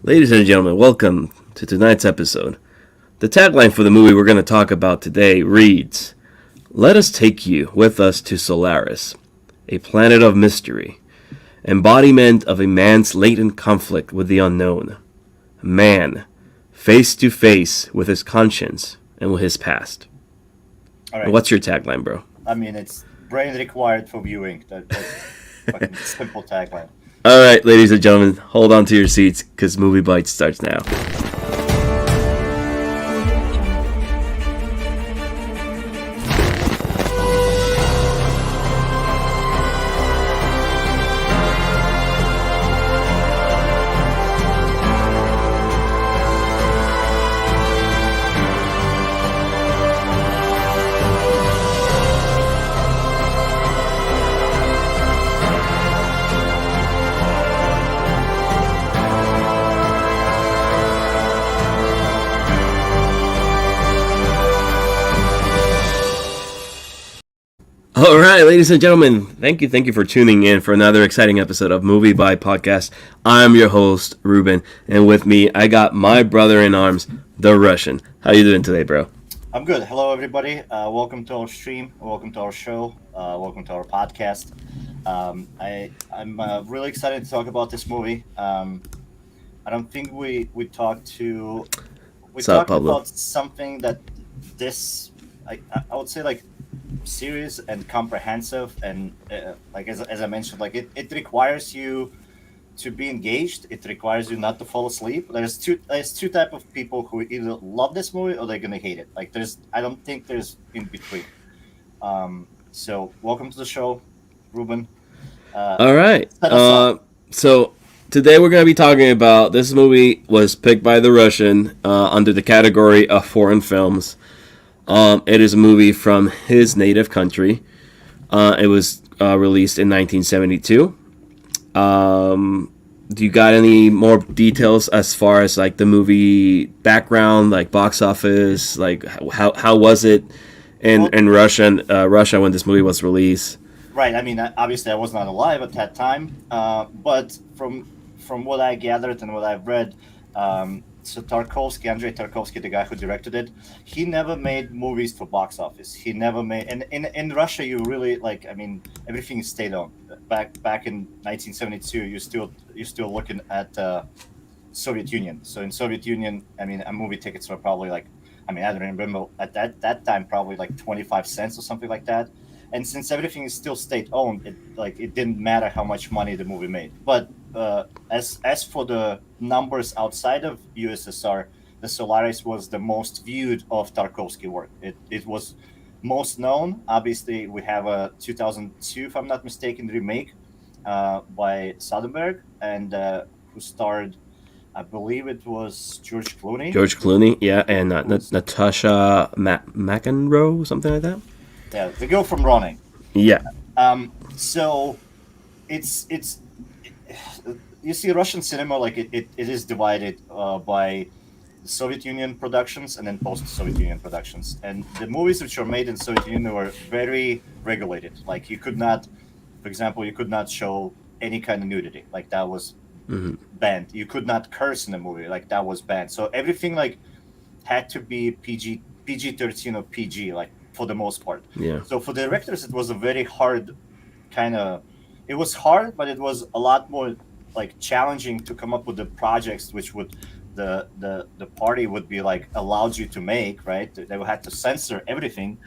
Ladies and gentlemen, welcome to tonight's episode. The tagline for the movie we're going to talk about today reads, "Let us take you with us to Solaris, a planet of mystery, embodiment of a man's latent conflict with the unknown. Man, face to face with his conscience and with his past." All right. What's your tagline, bro? I mean, it's brain required for viewing. That's fucking simple tagline. All right, ladies and gentlemen, hold on to your seats because MovieByte starts now. All right, ladies and gentlemen, thank you for tuning in for another exciting episode of MovieByte Podcast. I'm your host, Ruben, and with me, I got my brother in arms, the Russian. How you doing today, bro? I'm good. Hello, everybody. Welcome to our stream. Welcome to our show. Welcome to our podcast. I'm really excited to talk about this movie. I don't think we talked What's up, Pablo? about something that this I would say like serious and comprehensive and like as I mentioned, like it requires you to be engaged. It requires you not to fall asleep. There's two type of people who either love this movie or they're gonna hate it. Like I don't think there's in between. So welcome to the show, Ruben. All right. Set us up. So today we're going to be talking about this movie was picked by the Russian under the category of foreign films. It is a movie from his native country. It was released in 1972. Do you got any more details as far as like the movie background, like box office, like how was it in Russia when this movie was released? Right. I mean, obviously, I was not alive at that time, but from what I gathered and what I've read, so Andrei Tarkovsky, the guy who directed it, he never made movies for box office. He never made, and in Russia, you really like. I mean, everything stayed on. Back in 1972, you're still looking at Soviet Union. So in Soviet Union, I mean, movie tickets were probably like, I mean, I don't remember at that time, probably like 25 cents or something like that. And since everything is still state owned, it didn't matter how much money the movie made. But as for the numbers outside of USSR, the Solaris was the most viewed of Tarkovsky work. It was most known. Obviously, we have a 2002, if I'm not mistaken, remake by Soderbergh, and who starred, I believe it was George Clooney. George Clooney, yeah, and Natasha McEnroe, something like that. Yeah, the girl from Running. Yeah. So it's you see Russian cinema like it is divided by Soviet Union productions and then post-Soviet Union productions. And the movies which were made in Soviet Union were very regulated. Like you could not, for example, you could not show any kind of nudity. Like that was banned. You could not curse in the movie. Like that was banned. So everything like had to be PG-13 or PG, like for the most part. Yeah. So for the directors, it was a very hard kind of. It was hard, but it was a lot more like challenging to come up with the projects which would the party would be like allowed you to make, right? They would have to censor everything,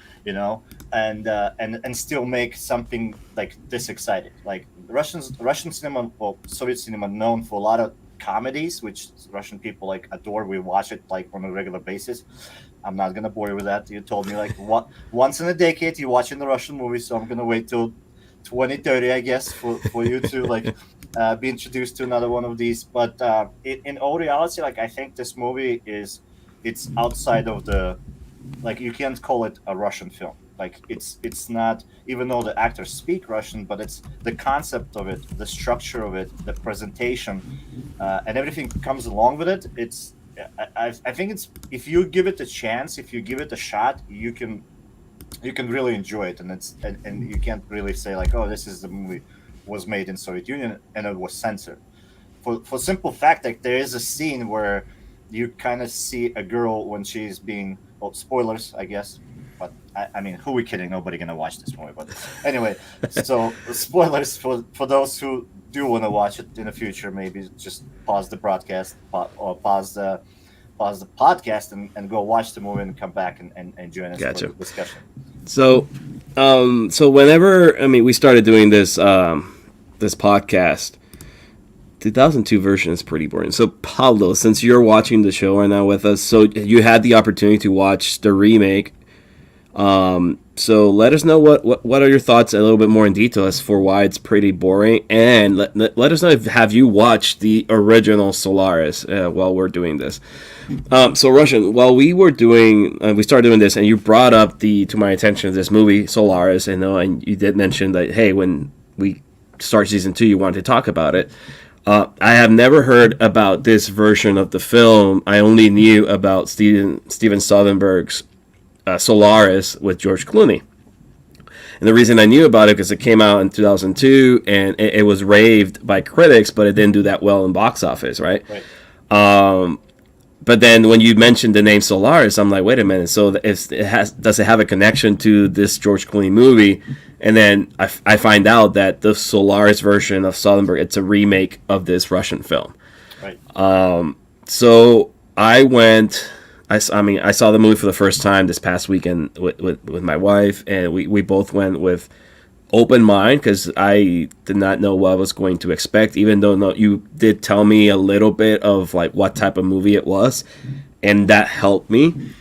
and still make something like this exciting. Like Russian cinema or Soviet cinema known for a lot of comedies, which Russian people like adore. We watch it like on a regular basis. I'm not gonna bore you with that. You told me like what once in a decade you're watching the Russian movie, so I'm gonna wait till 2030, I guess, for you to like be introduced to another one of these. But in all reality, like I think this movie it's outside of the like you can't call it a Russian film. Like it's not, even though the actors speak Russian, but it's the concept of it, the structure of it, the presentation, and everything comes along with it. I think it's, if you give it a chance, if you give it a shot, you can really enjoy it, and you can't really say like, oh, this is the movie was made in Soviet Union and it was censored. for simple fact, like there is a scene where you kind of see a girl when she's being, well, spoilers, I guess, but I mean, who are we kidding? Nobody gonna watch this movie. But anyway, so spoilers for those who do want to watch it in the future. Maybe just pause the broadcast or pause the podcast and go watch the movie and come back and join us Gotcha. for the discussion. So, so whenever we started doing this this podcast, 2002 version is pretty boring. So Pablo, since you're watching the show right now with us, so you had the opportunity to watch the remake. So let us know what are your thoughts a little bit more in detail as for why it's pretty boring, and let us know if have you watched the original Solaris while we're doing this. So Russian, while we were doing, we started doing this, and you brought up to my attention this movie Solaris, and you did mention that hey, when we start season 2, you wanted to talk about it. I have never heard about this version of the film. I only knew about Steven Soderbergh's Solaris with George Clooney. And the reason I knew about it because it came out in 2002 and it was raved by critics, but it didn't do that well in box office, right? But then when you mentioned the name Solaris, I'm like, wait a minute. So does it have a connection to this George Clooney movie? And then I find out that the Solaris version of Soderbergh, it's a remake of this Russian film. Right. So I went. I saw the movie for the first time this past weekend with my wife, and we both went with open mind because I did not know what I was going to expect, even though you did tell me a little bit of like what type of movie it was, and that helped me.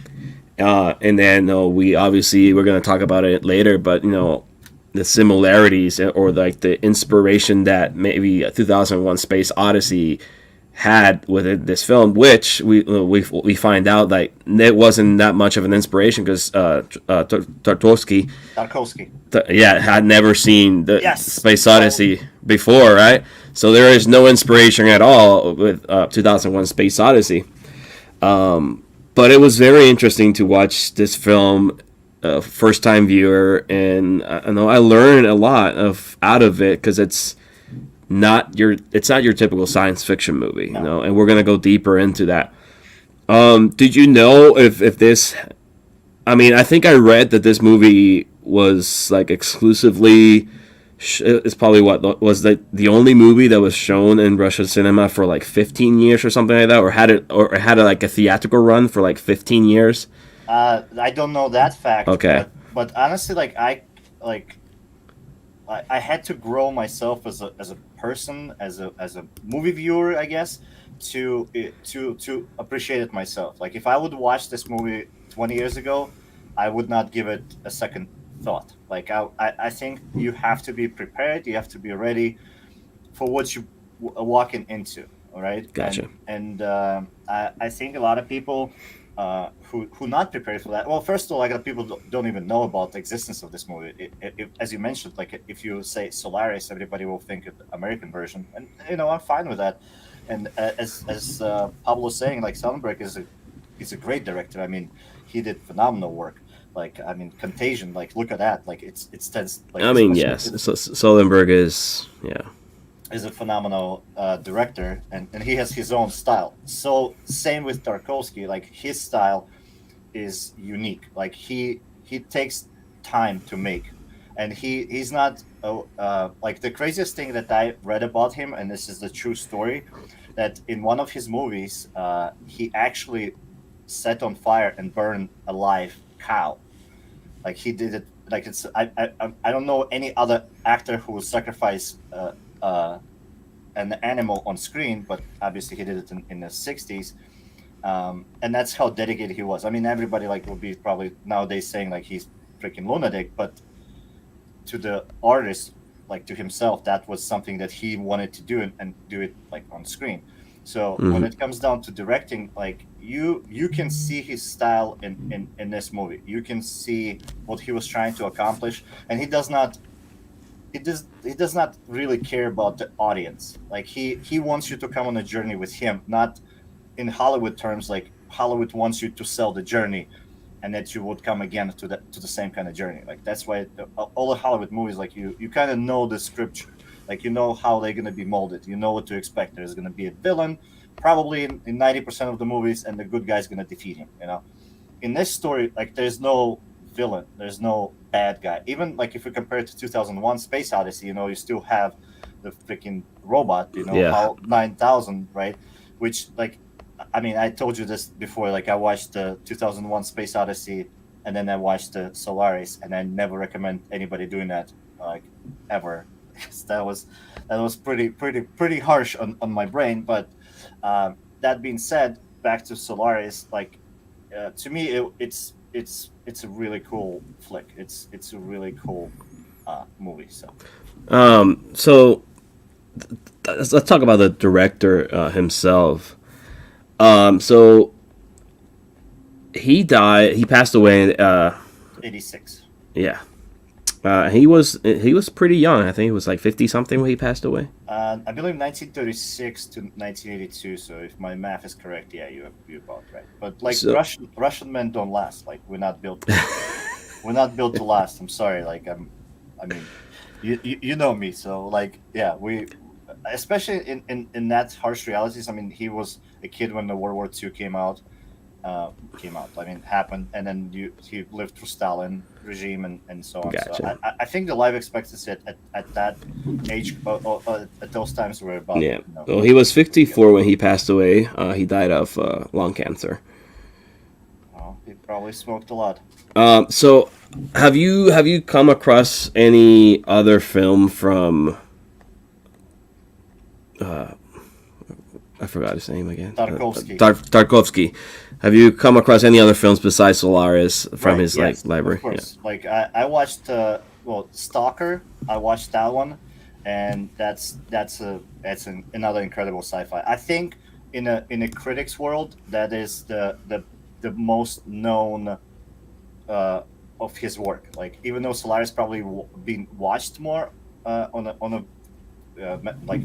And then we're going to talk about it later, but the similarities or like the inspiration that maybe 2001 Space Odyssey had with this film, which we find out like it wasn't that much of an inspiration because Tarkovsky had never seen the Space Odyssey before, right? So there is no inspiration at all with 2001 Space Odyssey. But it was very interesting to watch this film, first time viewer, and I know I learned a lot out of it because it's not your typical science fiction movie, and we're gonna go deeper into that. Did you know if this? I mean, I think I read that this movie was like exclusively. It's probably what was the only movie that was shown in Russian cinema for like 15 years or something like that, or had like a theatrical run for like 15 years. I don't know that fact. Okay, but honestly, I had to grow myself as a person, as a movie viewer, I guess, to appreciate it myself. Like if I would watch this movie 20 years ago, I would not give it a second thought. Like I think you have to be prepared. You have to be ready for what you walking into. All right. Gotcha. And I think a lot of people who not prepared for that. Well, first of all, like people don't even know about the existence of this movie. As you mentioned, like if you say Solaris, everybody will think of the American version, and I'm fine with that. And as Pablo was saying, like Soderbergh is a great director. I mean, he did phenomenal work. Like I mean, Contagion. Like look at that. Like it's tense. Like, I mean, yes, Soderbergh is a phenomenal director, and he has his own style. So same with Tarkovsky, like his style is unique. Like he takes time to make, and he's not like the craziest thing that I read about him, and this is the true story, that in one of his movies he actually set on fire and burned a live cow. Like he did it. Like it's I don't know any other actor who would sacrifice an animal on screen, but obviously he did it in the 60s, and that's how dedicated he was. I mean, everybody like will be probably nowadays saying like he's freaking lunatic, but to the artist, like to himself, that was something that he wanted to do and do it like on screen. So when it comes down to directing, like you can see his style in this movie. You can see what he was trying to accomplish, and he does not really care about the audience. Like he wants you to come on a journey with him, not in Hollywood terms. Like Hollywood wants you to sell the journey, and that you would come again to the same kind of journey. Like that's why all the Hollywood movies, like you kind of know the scripture. Like you know how they're gonna be molded. You know what to expect. There's gonna be a villain, probably in 90% of the movies, and the good guy's gonna defeat him. You know, in this story, like there's no villain, there's no bad guy. Even like if you compare it to 2001 Space Odyssey, you know, you still have the freaking robot, you know, Yeah. HAL 9000, right? Which like, I mean, I told you this before. Like I watched the 2001 Space Odyssey, and then I watched the Solaris, and I never recommend anybody doing that, like ever, because that was pretty harsh on my brain. But that being said, back to Solaris, like to me, it's a really cool flick. It's a really cool movie. So So let's talk about the director himself. So he died. He passed away. 86. Yeah. He was pretty young. I think he was like 50 something when he passed away. I believe 1936 to 1982. So if my math is correct, yeah, you're about right. But like So Russian men don't last. Like we're not built to last. I'm sorry. Like I mean, you know me. So like yeah, we especially in that harsh realities. I mean, he was a kid when the World War II came out. I mean, happened, and then he lived through Stalin regime and so on. So gotcha. I think the life expectancy at that age, at those times, were about Yeah. Well, he was 54 when he passed away. He died of lung cancer. well, he probably smoked a lot. So have you come across any other film from I forgot his name again. Tarkovsky. Tarkovsky. Have you come across any other films besides Solaris from Right, his yes, like library? of course. Like I watched well, Stalker. I watched that one, and another incredible sci-fi. I think in a critics world, that is the most known of his work. Like even though Solaris probably been watched more like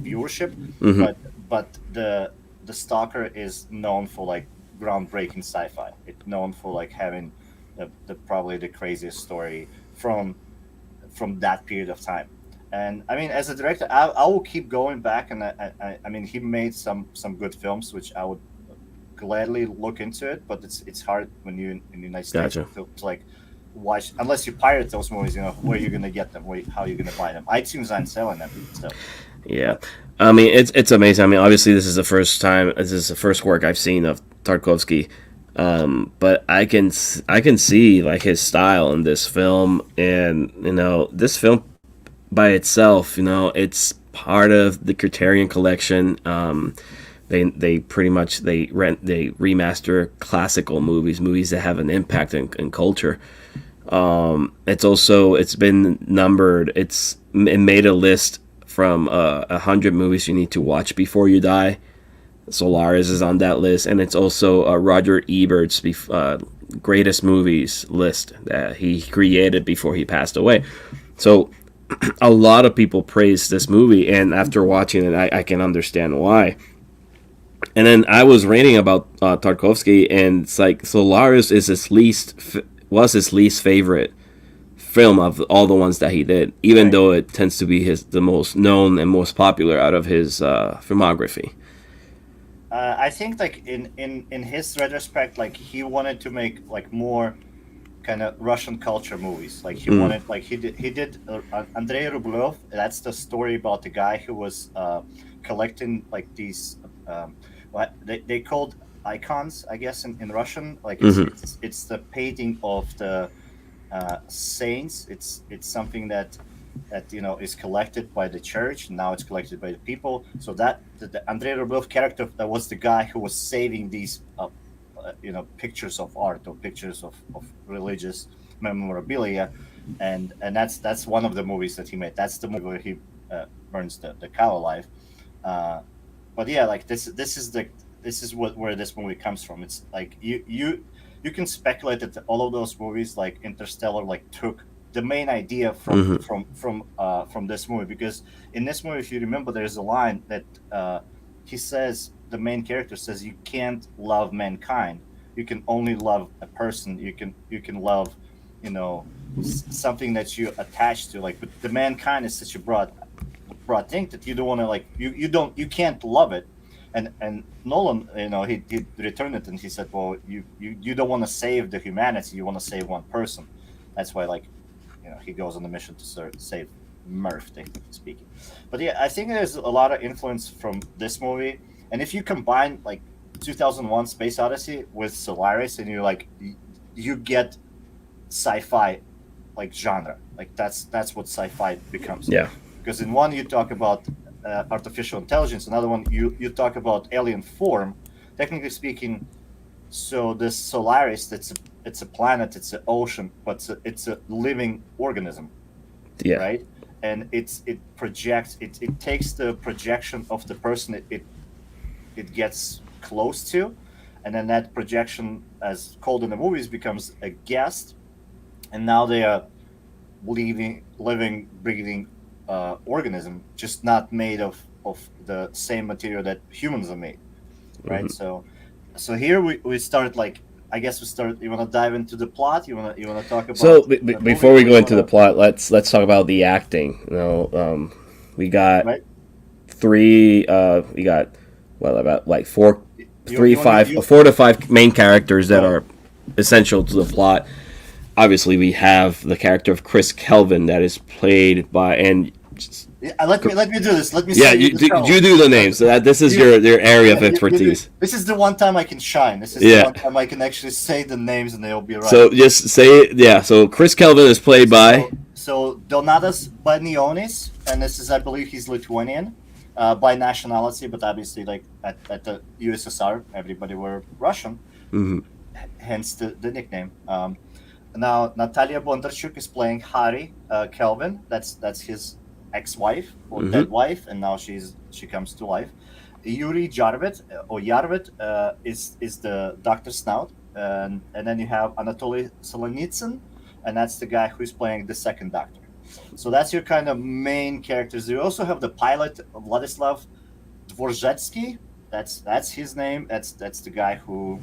viewership, Yeah. but the Stalker is known for like groundbreaking sci-fi. It's known for like having the probably the craziest story from that period of time. And I mean, as a director, I will keep going back, and I mean, he made some good films, which I would gladly look into it. But it's hard when you in the United States Gotcha. to like watch unless you pirate those movies. You know where you're gonna get them, how you're gonna buy them. iTunes aren't selling them, so. Yeah. I mean, it's amazing. I mean, obviously, this is the first time. This is the first work I've seen of Tarkovsky. But I can see like his style in this film, and this film by itself, it's part of the Criterion collection. They pretty much they remaster classical movies that have an impact in culture. It's been numbered. It made a list from 100 movies you need to watch before you die. Solaris is on that list, and it's also Roger Ebert's greatest movies list that he created before he passed away. So a lot of people praise this movie, and after watching it, I can understand why. And then I was reading about Tarkovsky, and it's like Solaris is was his least favorite film of all the ones that he did, even Right. though it tends to be the most known and most popular out of his filmography. I think like in his retrospect, like he wanted to make like more kind of Russian culture movies. Like he wanted like he did Andrei Rublev. That's the story about the guy who was collecting like these what they called icons, I guess in Russian. Like it's the painting of the saints. It's something that is collected by the church. Now it's collected by the people. So that the Andrei Rublev character, that was the guy who was saving these pictures of art or pictures of religious memorabilia, and that's one of the movies that he made. That's the movie where he burns the cow alive. But yeah, like this is where this movie comes from. It's like you can speculate that all of those movies, like Interstellar, like took the main idea from this movie, because in this movie, if you remember, there's a line that he says, the main character says, you can't love mankind, you can only love a person, you can love something that you attach to, like, but the mankind is such a broad broad thing that you don't want to like you can't love it, and Nolan, he returned it and he said, well, you don't want to save the humanity, you want to save one person. That's why he goes on the mission to save Murph, technically speaking. But yeah, I think there's a lot of influence from this movie, and if you combine like 2001 Space Odyssey with Solaris, and you get sci-fi like genre, like that's what sci-fi becomes. Yeah, because in one you talk about artificial intelligence, another one you talk about alien form, technically speaking. So this Solaris, it's a planet, it's an ocean, but it's a living organism. yeah, right? And it projects, it takes the projection of the person it gets close to, and then that projection, as called in the movies, becomes a guest, and now they are living, breathing organism, just not made of the same material that humans are made, right? Mm-hmm. So here we start like, I guess we start. You want to dive into the plot? You want to talk about? So before we go into the plot, let's talk about the acting. We got right? three. We got about like four to five main characters that are essential to the plot. Obviously, we have the character of Kris Kelvin that is played by let me do this. Let me. Yeah, you do the names. So this is your area of expertise. This is the one time I can shine. This is the one time I can actually say the names and they'll be right. So just say it. Yeah. So Kris Kelvin is played by. So Donatas Banionis, and this is, I believe, he's Lithuanian by nationality, but obviously, like at the USSR, everybody were Russian. Mm-hmm. Hence the nickname. Now Natalya Bondarchuk is playing Harry Kelvin. That's his ex-wife or dead wife, and now she comes to life. Yuri Jarvet is the Dr. Snout, and then you have Anatoly Solonitsyn, and that's the guy who's playing the second Doctor. So that's your kind of main characters. You also have the pilot Vladislav Dvorzhetsky. That's his name. That's the guy who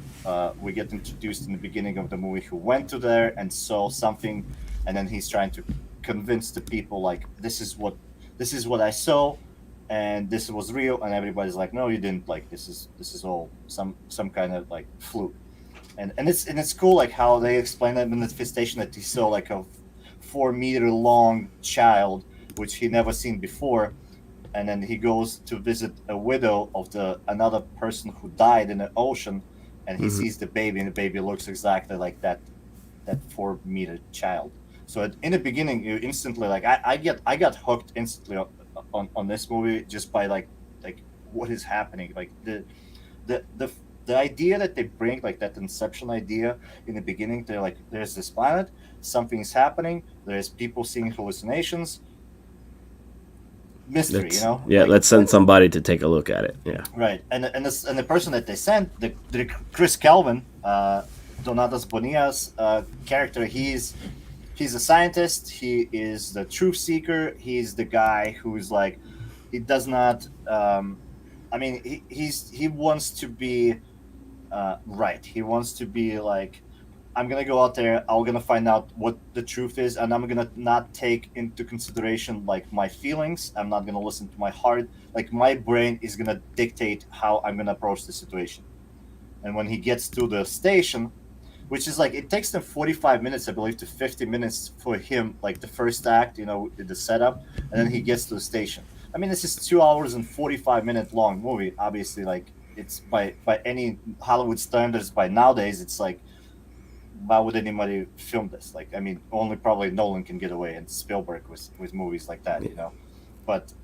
we get introduced in the beginning of the movie, who went to there and saw something, and then he's trying to convince the people like this is what I saw, and this was real, and everybody's like, no, you didn't. Like this is all some kind of like fluke, and it's cool like how they explain that manifestation that he saw like a 4-meter long child which he never seen before, and then he goes to visit a widow of another person who died in the ocean, and he sees the baby, and the baby looks exactly like that 4-meter child. So in the beginning, you instantly like I got hooked instantly on this movie just by like what is happening, like the idea that they bring, like that Inception idea in the beginning. They're like, there's this planet, something's happening, there's people seeing hallucinations, mystery, Yeah, like, let's send somebody to take a look at it. Yeah, right. And the person that they sent, the Kris Kelvin, Donatas Bonias character, he's a scientist. He is the truth seeker. He's the guy who's like, he does not. He wants to be right. He wants to be like, I'm gonna go out there. I'm gonna find out what the truth is, and I'm gonna not take into consideration like my feelings. I'm not gonna listen to my heart. Like my brain is gonna dictate how I'm gonna approach the situation. And when he gets to the station, which is like, it takes them 45 minutes, I believe, to 50 minutes for him, like the first act, the setup, and then he gets to the station. I mean, this is 2 hours and 45-minute long movie. Obviously, like it's by any Hollywood standards, by nowadays, it's like, why would anybody film this? Like, I mean, only probably Nolan can get away, and Spielberg with movies like that, But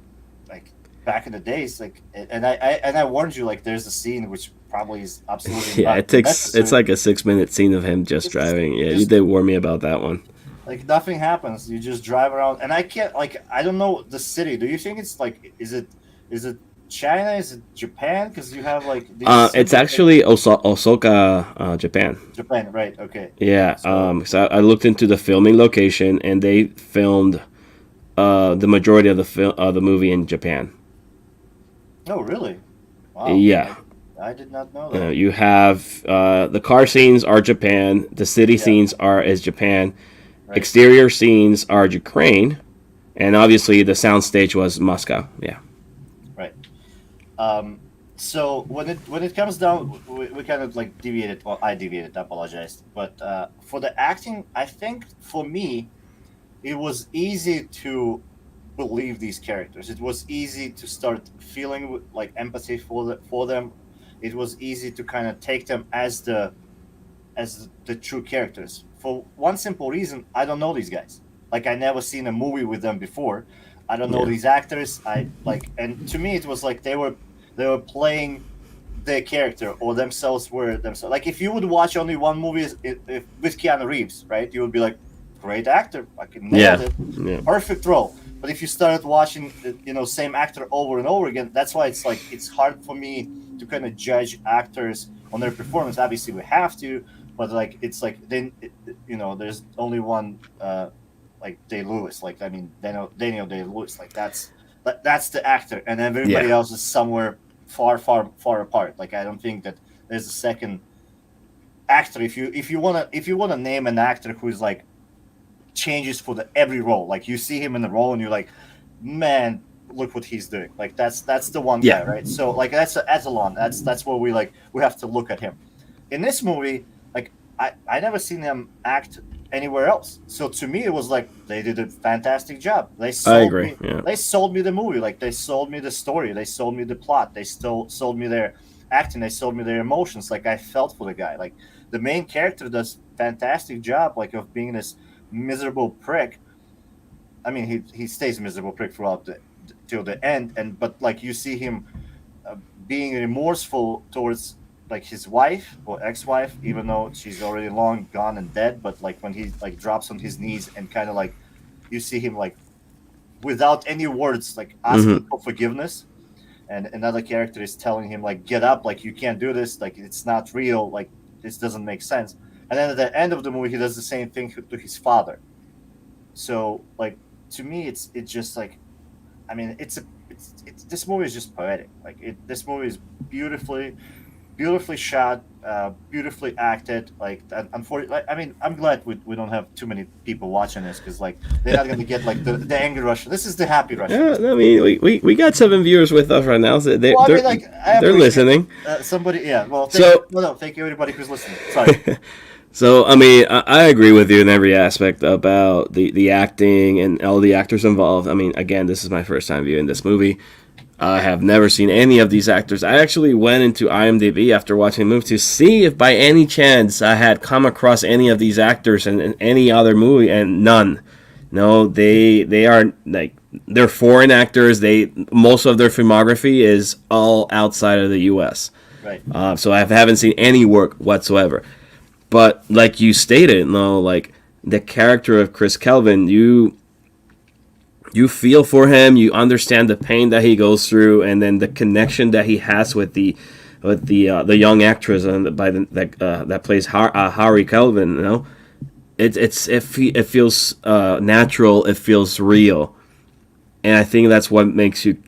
like back in the days, like, and I warned you, like, there's a scene which probably is absolutely not necessary. It's like a 6-minute scene of him just driving. Yeah, you did warn me about that one. Like nothing happens. You just drive around, and I can't, like, I don't know the city. Do you think it's like, is it China? Is it Japan? Because you have like these it's actually Osaka, Japan. Japan, right? Okay. Yeah. So I looked into the filming location, and they filmed the majority of the movie in Japan. Oh, really? Wow. Yeah. I did not know that. You have the car scenes are Japan. The city scenes is Japan. Right. Exterior scenes are Ukraine. And obviously the soundstage was Moscow. Yeah. Right. So when it comes down, we kind of like deviated. Well, I deviated. I apologize. But for the acting, I think for me, it was easy to believe these characters. It was easy to start feeling like empathy for them. It was easy to kind of take them as the true characters. For one simple reason, I don't know these guys. Like I never seen a movie with them before. I don't know Yeah. these actors. I like, and to me, it was like they were playing their character or themselves were themselves. Like if you would watch only one movie if, with Keanu Reeves, right? You would be like, great actor, fucking nailed Yeah. it, Yeah. perfect role. But if you started watching, same actor over and over again, that's why it's like it's hard for me to kind of judge actors on their performance. Obviously, we have to, but like it's like then there's only one like Day-Lewis. Like I mean Daniel Day-Lewis. Like that's the actor, and everybody Yeah. else is somewhere far apart. Like I don't think that there's a second actor. If you wanna name an actor who's like changes for every role, like you see him in the role and you're like, man, look what he's doing. Like that's the one guy, Yeah. right? So like that's an echelon. That's where we have to look at him. In this movie, like I never seen him act anywhere else. So to me, it was like they did a fantastic job. They I sold agree. me. Yeah. They sold me the movie. Like they sold me the story. They sold me the plot. They still sold me their acting. They sold me their emotions. Like I felt for the guy. Like the main character does fantastic job. Like of being this miserable prick. I mean, he stays a miserable prick throughout till the end. But like you see him being remorseful towards like his wife or ex-wife, even though she's already long gone and dead. But like when he like drops on his knees and kind of like you see him like without any words like asking for forgiveness, and another character is telling him like get up, like you can't do this, like it's not real, like this doesn't make sense. And then at the end of the movie, he does the same thing to his father. So like to me, it's just like, I mean, it's this movie is just poetic. Like this movie is beautifully shot, beautifully acted. Like, unfortunately, I mean, I'm glad we don't have too many people watching this because like they're not gonna get like the angry Russian. This is the happy Russian. Yeah, I mean, we got 7 viewers with us right now. So Well, I mean, like I they're appreciate, listening. somebody, yeah. Well, So- thank you everybody who's listening. Sorry. So, I mean, I agree with you in every aspect about the acting and all the actors involved. I mean, again, this is my first time viewing this movie. I have never seen any of these actors. I actually went into IMDb after watching the movie to see if by any chance I had come across any of these actors in any other movie, and none. No, they are like they're foreign actors. Most of their filmography is all outside of the U.S. Right. So I haven't seen any work whatsoever. But like you stated, no, like the character of Kris Kelvin, you feel for him, you understand the pain that he goes through, and then the connection that he has with the young actress that plays Harry Kelvin. You know, it feels natural, it feels real, and I think that's what makes you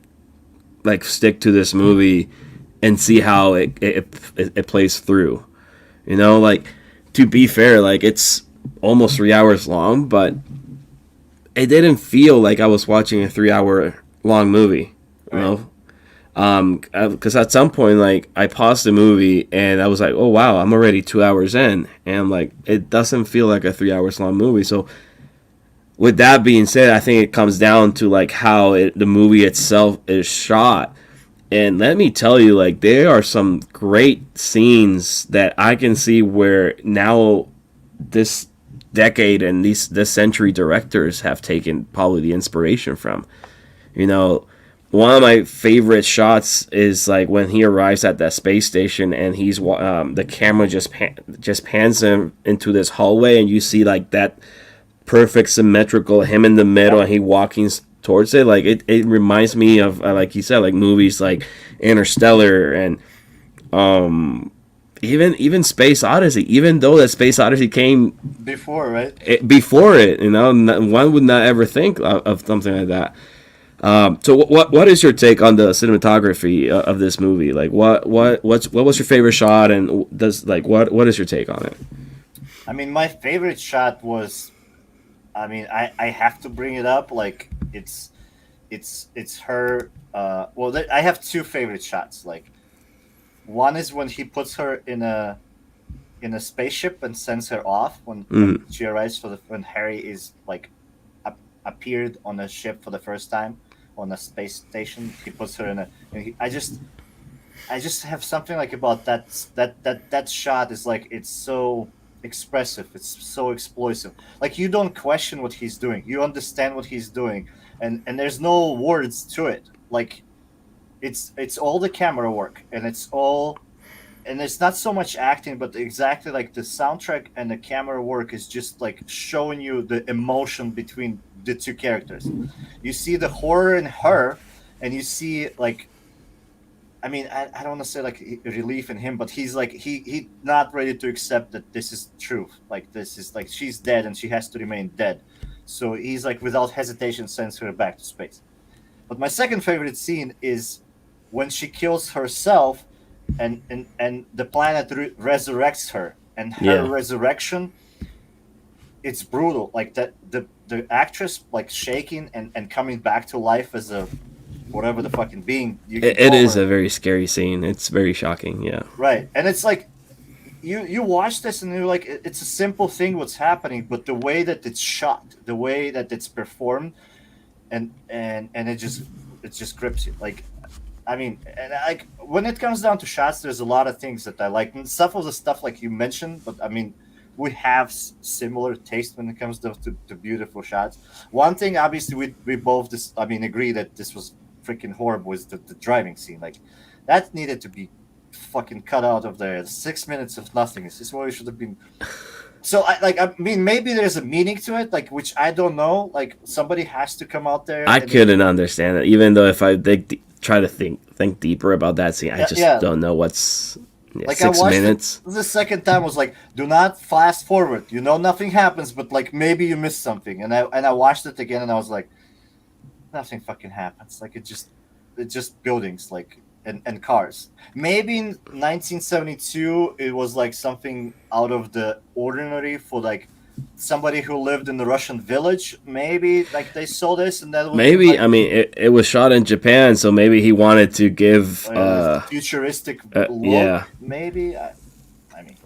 like stick to this movie and see how it plays through. You know, like. To be fair, like it's almost 3 hours long, but it didn't feel like I was watching a 3 hour long movie, you know? Because at some point, like I paused the movie and I was like, oh wow, I'm already 2 hours in, and I'm like, it doesn't feel like a 3 hours long movie. So with that being said, I think it comes down to like how the movie itself is shot. And let me tell you, like, there are some great scenes that I can see where now this decade and this century directors have taken probably the inspiration from. You know, one of my favorite shots is like when he arrives at that space station and he's the camera just pans him into this hallway and you see like that perfect symmetrical him in the middle and he walking towards it. Like it reminds me of like you said, like movies like Interstellar and even Space Odyssey. Even though that Space Odyssey came Before, right? Before it, you know, one would not ever think of something like that. So what is your take on the cinematography of this movie? Like what was your favorite shot, and what is your take on it? I mean, my favorite shot was I mean, I have to bring it up. Like it's her. Well, I have two favorite shots. Like one is when he puts her in a spaceship and sends her off when Mm. she arrives for the when Harry is like appeared on a ship for the first time on a space station. He puts her in a. And I just have something like about that shot is like it's so expressive. It's so explosive. Like you don't question what he's doing. You understand what he's doing, and there's no words to it. Like it's all the camera work, and it's not so much acting, but exactly like the soundtrack and the camera work is just like showing you the emotion between the two characters. You see the horror in her, and you see like I mean, I don't want to say like relief in him, but he's like he not ready to accept that this is truth. Like this is like she's dead and she has to remain dead. So he's like without hesitation sends her back to space. But my second favorite scene is when she kills herself, and the planet resurrects her, and her Yeah. resurrection, it's brutal. Like that the actress like shaking and coming back to life as a whatever the fucking being you can It call is her. a very scary scene. It's very shocking. Yeah. Right, and it's like you watch this and you're like it's a simple thing what's happening, but the way that it's shot, the way that it's performed, and it just grips you. Like I mean, and like when it comes down to shots, there's a lot of things that I like. And stuff of the stuff like you mentioned, but I mean, we have similar taste when it comes to beautiful shots. One thing, obviously, we both I mean agree that this was freaking horrible was the driving scene. Like that needed to be fucking cut out of there. 6 minutes of nothingness. This is what it should have been. So I mean maybe there's a meaning to it, like which I don't know. Like somebody has to come out there I and couldn't understand it, even though if I try to think deeper about that scene, I yeah, just yeah. don't know what's Like I six watched it minutes. the second time, was like, do not fast forward. You know nothing happens, but like maybe you missed something. And I watched it again and I was like, nothing fucking happens. Like it's just buildings like and cars. Maybe in 1972 it was like something out of the ordinary for like somebody who lived in the Russian village. Maybe like they saw this and that would be Maybe like I mean it was shot in Japan, so maybe he wanted to give a futuristic look. yeah, Maybe I mean, I mean,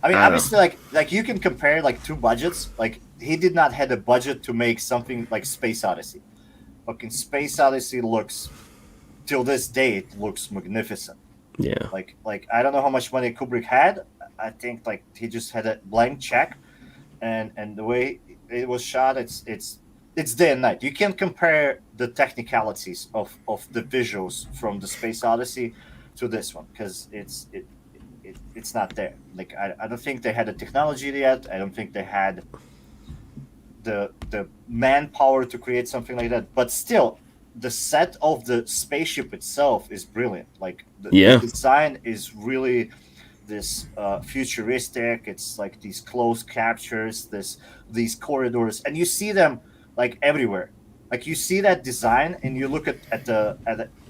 I don't know. obviously, like you can compare like two budgets. Like he did not have a budget to make something like Space Odyssey. Fucking Space Odyssey looks till this day it looks magnificent. Yeah. Like I don't know how much money Kubrick had. I think like he just had a blank check, and the way it was shot, it's day and night. You can't compare the technicalities of the visuals from the Space Odyssey to this one because it's not there. Like I don't think they had the technology yet. I don't think they had the manpower to create something like that. But still, the set of the spaceship itself is brilliant. Like the Yeah. design is really this futuristic. It's like these close captures, these corridors, and you see them like everywhere. Like you see that design, and you look at the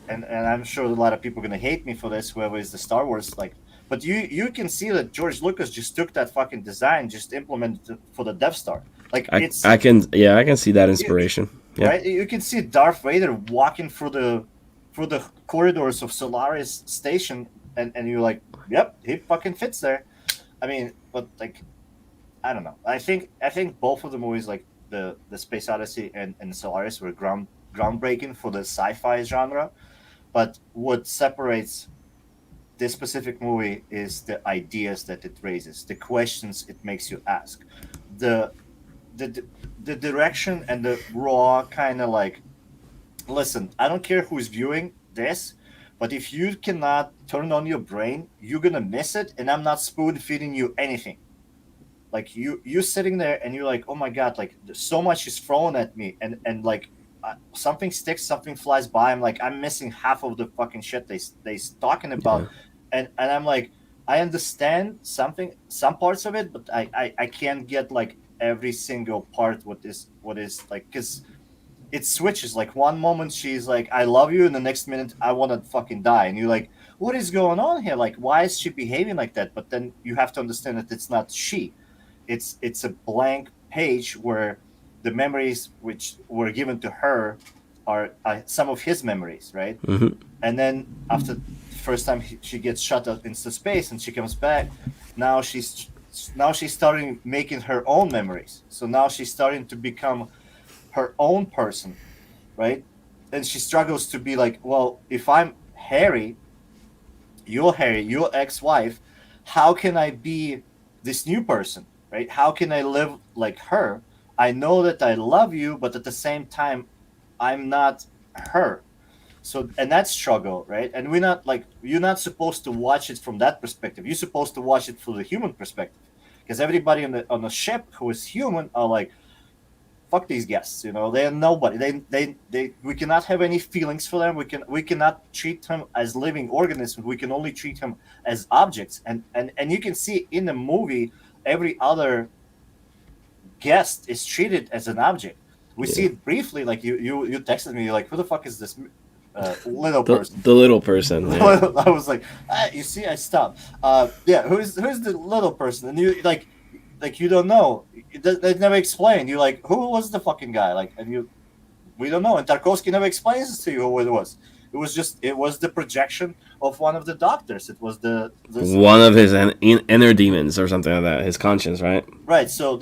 and I'm sure a lot of people are gonna hate me for this. Whoever is the Star Wars like, but you can see that George Lucas just took that fucking design, just implemented it for the Death Star. Like it's I can see that inspiration. Yeah. right. You can see Darth Vader walking through the corridors of Solaris station, and you're like, yep, he fucking fits there. I mean, but like, I don't know. I think both of the movies, like the Space Odyssey and Solaris, were groundbreaking for the sci-fi genre. But what separates this specific movie is the ideas that it raises, the questions it makes you ask, the the the direction and the raw kind of like, listen, I don't care who's viewing this, but if you cannot turn on your brain, you're gonna miss it, and I'm not spoon feeding you anything. Like you sitting there and you're like, oh my god, like so much is thrown at me, and like something sticks, something flies by. I'm like, I'm missing half of the fucking shit they talking about, Yeah. and I'm like, I understand some parts of it, but I can't get like every single part what is like, because it switches. Like one moment she's like, I love you, and the next minute I want to fucking die, and you're like, what is going on here? Like why is she behaving like that? But then you have to understand that it's not she, it's a blank page where the memories which were given to her are some of his memories, right? Mm-hmm. And then after the first time she gets shot out into space and she comes back, now she's starting making her own memories. So now she's starting to become her own person, right? And she struggles to be like, well, if I'm Harry, your ex-wife, how can I be this new person, right? How can I live like her? I know that I love you, but at the same time, I'm not her. So, and that struggle, right? And we're not like, you're not supposed to watch it from that perspective. You're supposed to watch it from the human perspective, because everybody on the ship who is human are like, fuck these guests, they're nobody. They we cannot have any feelings for them. We cannot treat them as living organisms. We can only treat them as objects. And you can see in the movie, every other guest is treated as an object. We see Yeah. it briefly, like you texted me, you're like, who the fuck is this little The person? the little person. Yeah. I was like, you see, I stopped. Yeah, who's the little person? And you like you don't know. They never explained. You're like, who was the fucking guy? Like, and we don't know. And Tarkovsky never explains to you who it was. It was the projection of one of the doctors. It was One of his inner demons or something like that. His conscience, right? right. So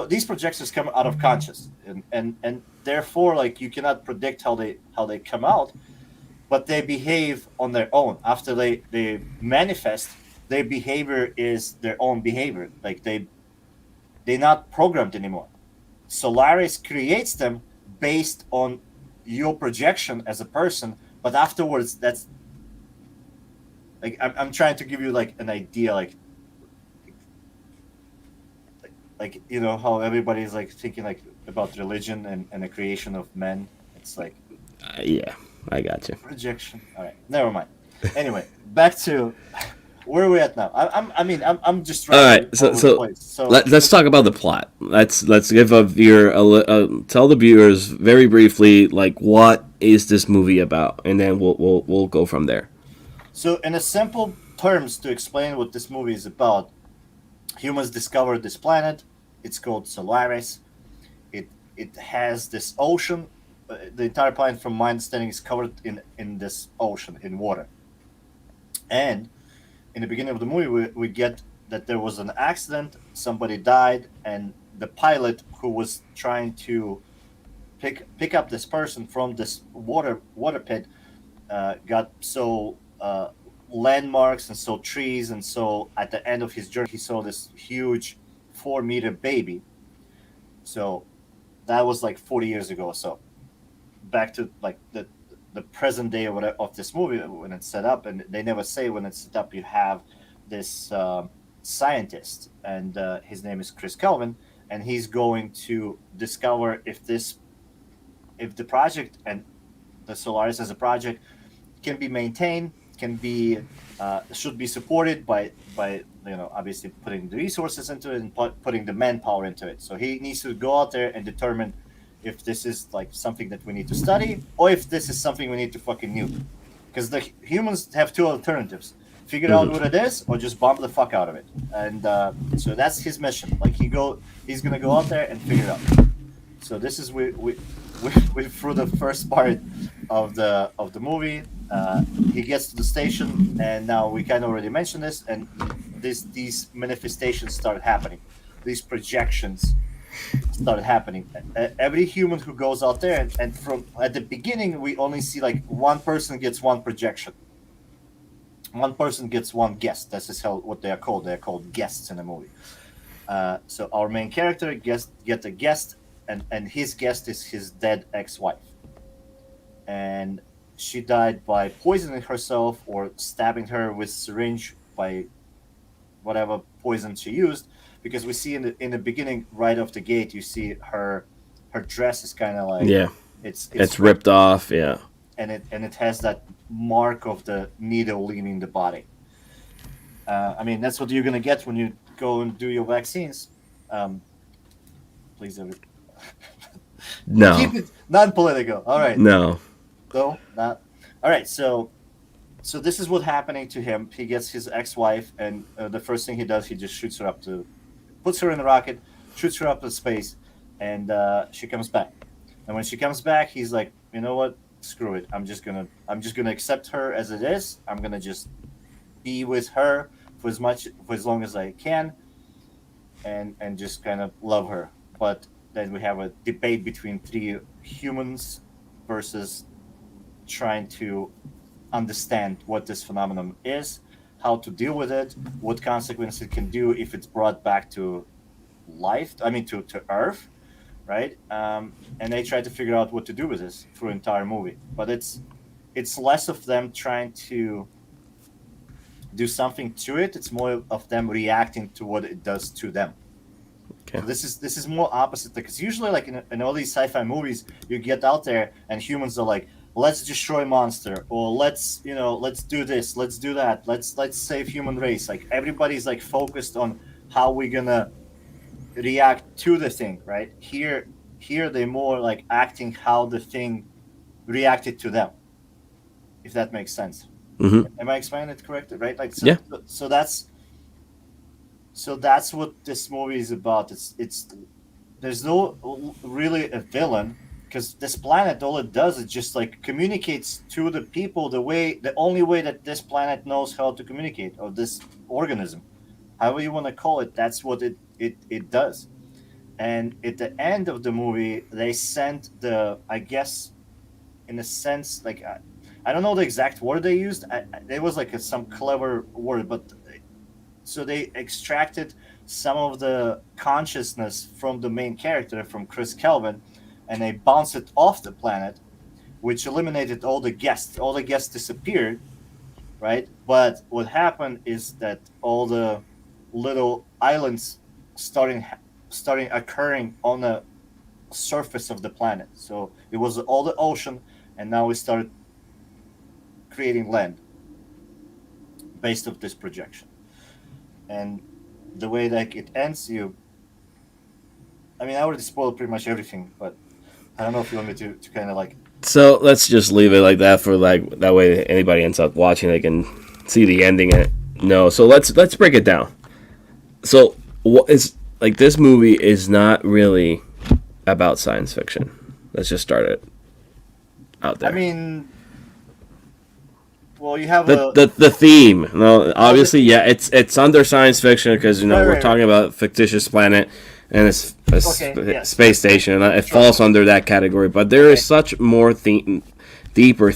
these projections come out of conscious, and therefore, like, you cannot predict how they come out, but they behave on their own after they manifest. Their behavior is their own behavior. Like they're not programmed anymore. Solaris creates them based on your projection as a person, but afterwards, that's like I'm trying to give you like an idea, like how everybody's like thinking like about religion and the creation of men. It's like Yeah, I got you. projection. All right, never mind. Anyway, back to where are we at now? I'm just All right, so let's talk about the plot. Let's give a viewer tell the viewers very briefly like what is this movie about, and then we'll go from there. So, in a simple terms, to explain what this movie is about, humans discovered this planet. It's called Solaris. It has this ocean. The entire planet, from my understanding, is covered in this ocean, in water. And in the beginning of the movie, we get that there was an accident, somebody died, and the pilot who was trying to pick up this person from this water pit got so landmarks and saw trees, and so at the end of his journey, he saw this huge 4-meter baby. So that was like 40 years ago or so. Back to like the present day of this movie when it's set up, and they never say when it's set up. You have this scientist, and his name is Kris Kelvin, and he's going to discover if the project and the Solaris as a project can be maintained, can be should be supported by obviously putting the resources into it and putting the manpower into it. So he needs to go out there and determine if this is like something that we need to study, or if this is something we need to fucking nuke. Because the humans have two alternatives: figure out what it is, or just bomb the fuck out of it. And so that's his mission. Like he's gonna go out there and figure it out. So this is we through the first part of the movie. He gets to the station, and now we kind of already mentioned this, and these manifestations start happening. These projections started happening. Every human who goes out there, and from at the beginning, we only see like one person gets one projection. One person gets one guest. This is what they are called. They are called guests in the movie. So our main character gets a guest, and his guest is his dead ex-wife, and she died by poisoning herself or stabbing her with syringe by whatever poison she used. Because we see in the beginning, right off the gate, you see her dress is kind of like it's ripped off, yeah, and it has that mark of the needle leaving the body. That's what you're gonna get when you go and do your vaccines. Please, no, keep it non-political. All right, no, no, not all right. So this is what's happening to him. He gets his ex-wife, and the first thing he does, he just puts her in a rocket, shoots her up to space, and she comes back. And when she comes back, he's like, you know what? Screw it. I'm just gonna accept her as it is. I'm gonna just be with her for as long as I can, and just kind of love her. But then we have a debate between three humans versus trying to understand what this phenomenon is, how to deal with it, what consequences it can do if it's brought back to life. I mean, to Earth, right? And they try to figure out what to do with this through the entire movie. But it's less of them trying to do something to it. It's more of them reacting to what it does to them. Okay. So this is more opposite, because usually, like in all these sci-fi movies, you get out there and humans are like, let's destroy monster, or let's do this, let's do that, let's save human race. Like everybody's like focused on how we're gonna react to the thing, right? Here they're more like acting how the thing reacted to them, if that makes sense. Hmm. Am I explaining it correctly? Right? Like Yeah. so that's what this movie is about. It's there's no really a villain, because this planet, all it does is just like communicates to the people the only way that this planet knows how to communicate, or this organism, however you want to call it. That's what it does. And at the end of the movie, they sent I guess, in a sense, like I don't know the exact word they used. There was like some clever word, but so they extracted some of the consciousness from the main character, from Kris Kelvin, and they bounced it off the planet, which eliminated all the guests. All the guests disappeared, right? But what happened is that all the little islands starting occurring on the surface of the planet. So it was all the ocean, and now we started creating land based of this projection. And the way that it ends, I mean, I already spoiled pretty much everything, but I don't know if you want me to kind of like. So let's just leave it like that for like that way anybody ends up watching they can see the ending and no. So let's break it down. So what is like this movie is not really about science fiction. Let's just start it out there. I mean, well, you have The theme. No, obviously, yeah, it's under science fiction because we're talking about a fictitious planet and it's space station, and it falls under that category. But there is such more deeper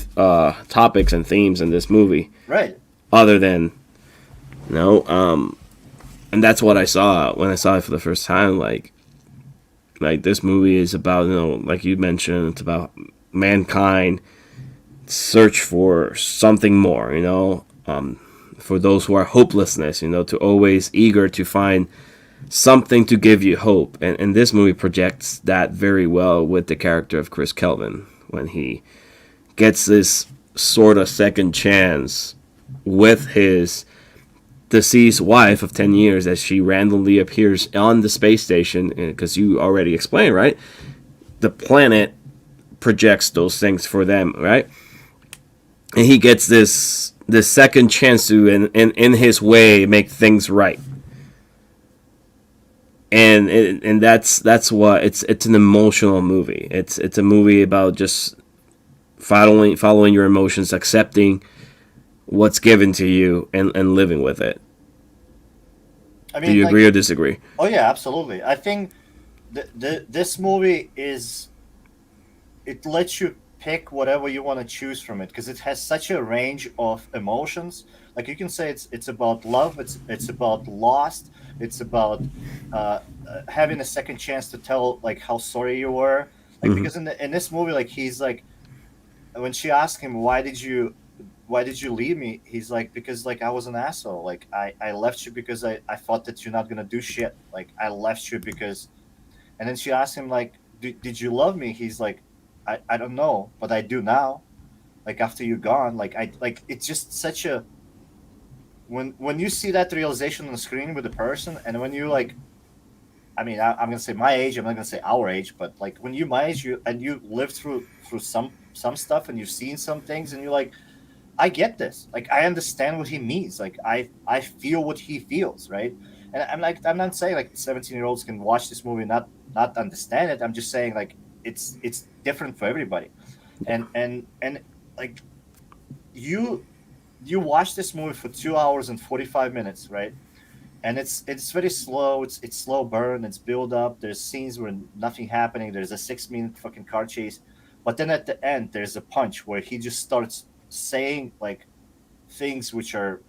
topics and themes in this movie, right? Other than and that's what I saw when I saw it for the first time. Like this movie is about like you mentioned, it's about mankind search for something more, for those who are hopelessness, to always eager to find something to give you hope. And this movie projects that very well with the character of Kris Kelvin when he gets this sort of second chance with his deceased wife of 10 years as she randomly appears on the space station, because you already explained, right? The planet projects those things for them, right? And he gets this second chance to in his way make things right. And that's what it's an emotional movie. It's a movie about just following your emotions, accepting what's given to you, and living with it. I mean, do you agree or disagree? Oh yeah, absolutely. I think this movie it lets you pick whatever you want to choose from it, because it has such a range of emotions. Like you can say it's about love, it's about lost, it's about having a second chance to tell like how sorry you were. Like because in this movie, like he's like, when she asked him why did you leave me, he's like, because like I was an asshole. Like I left you because I thought that you're not gonna do shit. Like I left you because, and then she asked him like, did you love me? He's like, I don't know, but I do now. Like after you're gone, like it's just such a when you see that realization on the screen with the person, and when you like, I mean, I'm gonna say my age. I'm not gonna say our age, but like when you my age, you lived through some stuff, and you've seen some things, and you're like, I get this. Like I understand what he means. Like I feel what he feels, right? And I'm not saying like 17-year-olds can watch this movie and not not understand it. I'm just saying like it's different for everybody, and like you you watch this movie for 2 hours and 45 minutes, right? And it's very slow. It's slow burn. It's build up. There's scenes where nothing happening. There's a 6 minute fucking car chase, but then at the end there's a punch where he just starts saying like things which are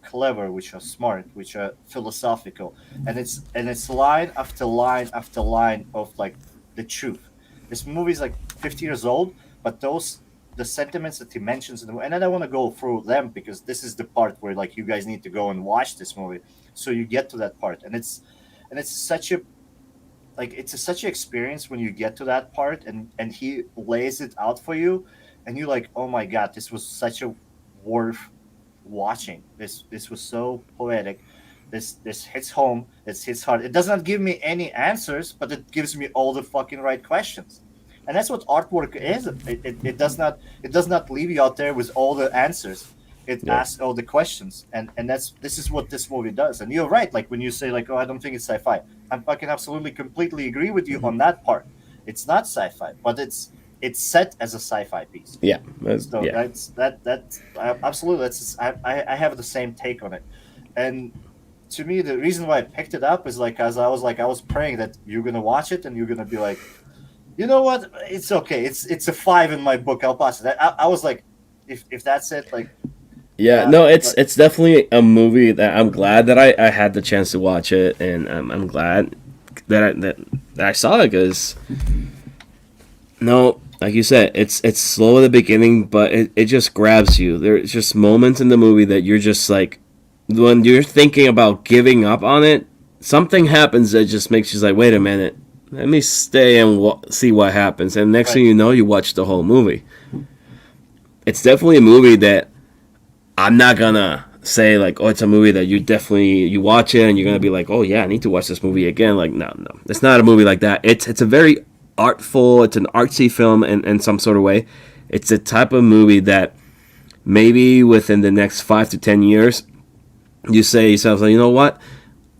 clever, which are smart, which are philosophical, and it's line after line after line of like the truth. This movie is like 50 years old, but those the sentiments that he mentions in the movie, and I don't want to go through them because this is the part where like you guys need to go and watch this movie, so you get to that part, and it's such a it's such an experience when you get to that part and he lays it out for you, and you're like, oh my god, this was such a worth watching. This was so poetic. This hits home. This hits hard. It does not give me any answers, but it gives me all the fucking right questions. And that's what artwork is. It does not leave you out there with all the answers. It Yeah. asks all the questions, and this is what this movie does. And you're right. Like when you say like, oh, I don't think it's sci-fi. I'm fucking absolutely completely agree with you on that part. It's not sci-fi, but it's set as a sci-fi piece. Yeah. So Yeah. that's absolutely I have the same take on it, and to me the reason why I picked it up is like as I was praying that you're gonna watch it and you're gonna be like, you know what, it's okay, it's a 5 in my book, I'll pass it. I was like, if that's it, like Yeah, yeah, no, it's but it's definitely a movie that I'm glad that I had the chance to watch it, and I'm glad that I saw it because no, like you said, it's slow at the beginning, but it just grabs you. There's just moments in the movie that you're just like, when you're thinking about giving up on it, something happens that just makes you like, wait a minute, let me stay and see what happens. And next right, thing you know, you watch the whole movie. It's definitely a movie that I'm not gonna say like, oh, it's a movie that you watch it and you're gonna be like, oh yeah, I need to watch this movie again. Like, no, it's not a movie like that. It's a very artful, it's an artsy film in some sort of way. It's a type of movie that maybe within the next 5 to 10 years, you say yourself, like, you know what,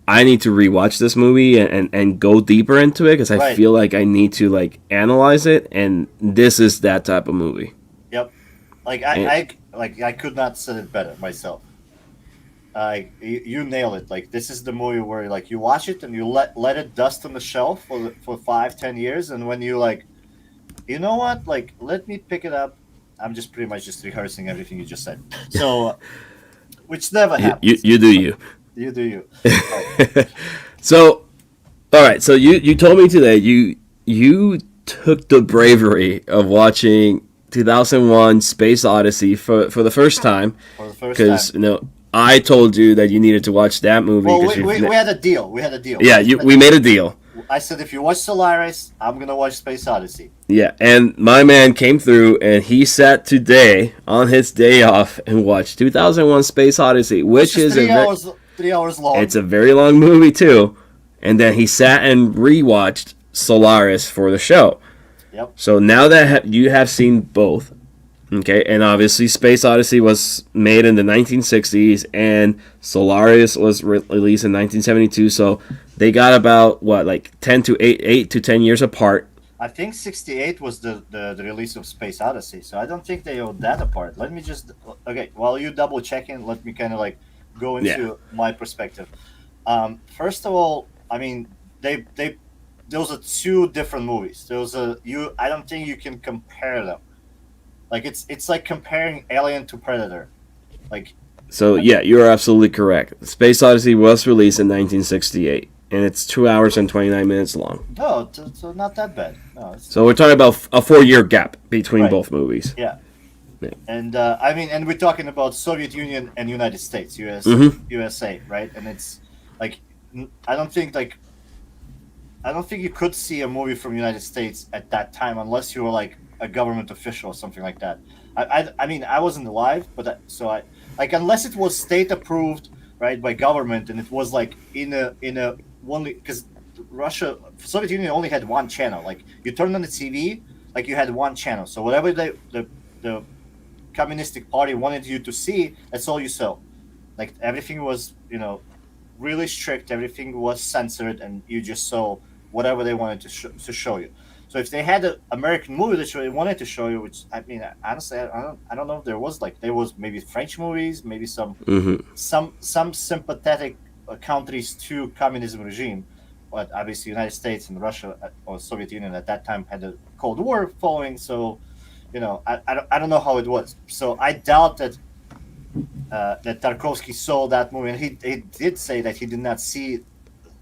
I need to rewatch this movie and go deeper into it because I right, feel like I need to like analyze it, and this is that type of movie. yep. Like And, I could not say it better myself. You nail it. Like this is the movie where like you watch it and you let it dust on the shelf for 5-10 years, and when you like, you know what, like let me pick it up. I'm just pretty much just rehearsing everything you just said. So, which never happens. you do But you. you do you. Right. So, all right. So you told me today you took the bravery of watching 2001 Space Odyssey for the first time For the first because time. I told you that you needed to watch that movie Well, because we had a deal. We had a deal. yeah, we made a deal. I said if you watch Solaris, I'm gonna watch Space Odyssey. Yeah, and my man came through and he sat today on his day off and watched 2001 Space Odyssey, Which which is is 3 hours, 3 hours long. it's a very long movie too. And then he sat and rewatched Solaris for the show. Yep. So now that you have seen both, okay, and obviously Space Odyssey was made in the 1960s and Solaris was released in 1972, so they got about what, like 8 to 10 years apart. I think 68 was the release of Space Odyssey, so I don't think they owed that apart. Let me just okay, while you double checking, let me kind of like go Yeah. into my perspective. First of all, I mean they those are two different movies. Those are you. I don't think you can compare them. Like it's like comparing Alien to Predator. Like So yeah, you're absolutely correct. Space Odyssey was released in 1968 and it's 2 hours and 29 minutes long. no, so not that bad. No, it's So we're talking about a 4-year gap between right. both movies. Yeah. Yeah. And I mean, and we're talking about Soviet Union and United States, Mhm. USA, right? And it's like I don't think like I don't think you could see a movie from United States at that time unless you were like a government official or something like that. I mean, I wasn't alive, but so I like unless it was state approved, right, by government, and it was like in a only because Russia, Soviet Union only had one channel. Like you turned on the TV, like you had one channel. So whatever the communistic party wanted you to see, that's all you saw. Like everything was really strict. Everything was censored, and you just saw whatever they wanted to show you. So if they had an American movie that they wanted to show you, which I mean, honestly, I don't know if there was maybe French movies, maybe some sympathetic countries to communism regime, but obviously United States and Russia or Soviet Union at that time had a Cold War following, so I don't know how it was. So I doubt that that Tarkovsky saw that movie, and he did say that he did not see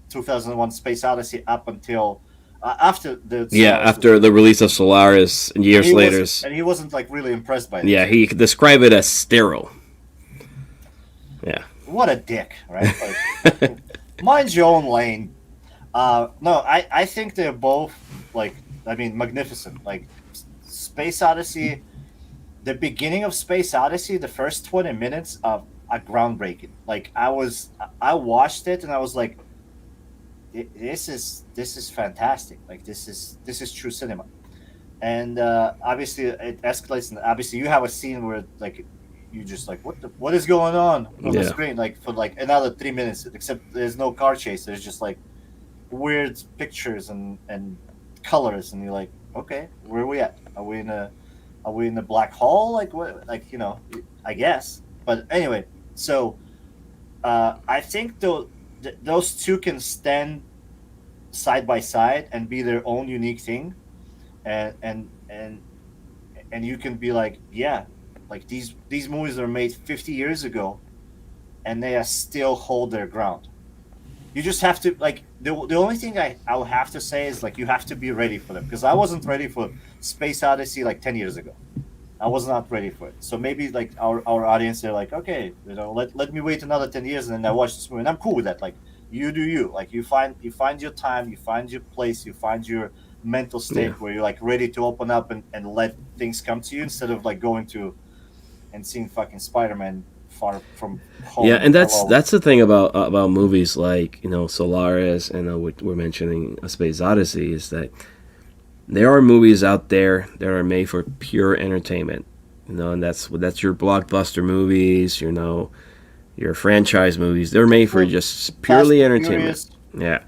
2001: Space Odyssey up until after the after the release of Solaris and years later, and he wasn't like really impressed by it. Yeah, he described it as sterile. Yeah. What a dick, right? Like, mind your own lane. No, I think they're both magnificent. Like Space Odyssey, the beginning of Space Odyssey, the first 20 minutes are groundbreaking. Like I watched it and I was like, this is fantastic. Like this is true cinema. And obviously it escalates, and obviously you have a scene where like you just like what is going on the screen, like for like another 3 minutes, except there's no car chase, there's just like weird pictures and colors, and you're like, okay, where are we at? Are we in a black hole? Like what? Like I guess. But anyway, so I think those two can stand side by side and be their own unique thing, and you can be like, yeah, like these movies are made 50 years ago, and they are still hold their ground. You just have to like the only thing I'll have to say is like you have to be ready for them, because I wasn't ready for Space Odyssey like 10 years ago. I was not ready for it. So maybe like our audience, they're like, okay, let me wait another 10 years and then I watch this movie, and I'm cool with that. Like you do you. Like you find your time, you find your place, you find your mental state where you're like ready to open up and let things come to you, instead of like going to and seeing fucking Spider-Man far from home. Yeah, and that's the thing about movies like Solaris and we're mentioning A Space Odyssey, is that there are movies out there that are made for pure entertainment, and that's your blockbuster movies, your franchise movies. They're made for just purely entertainment. Yeah.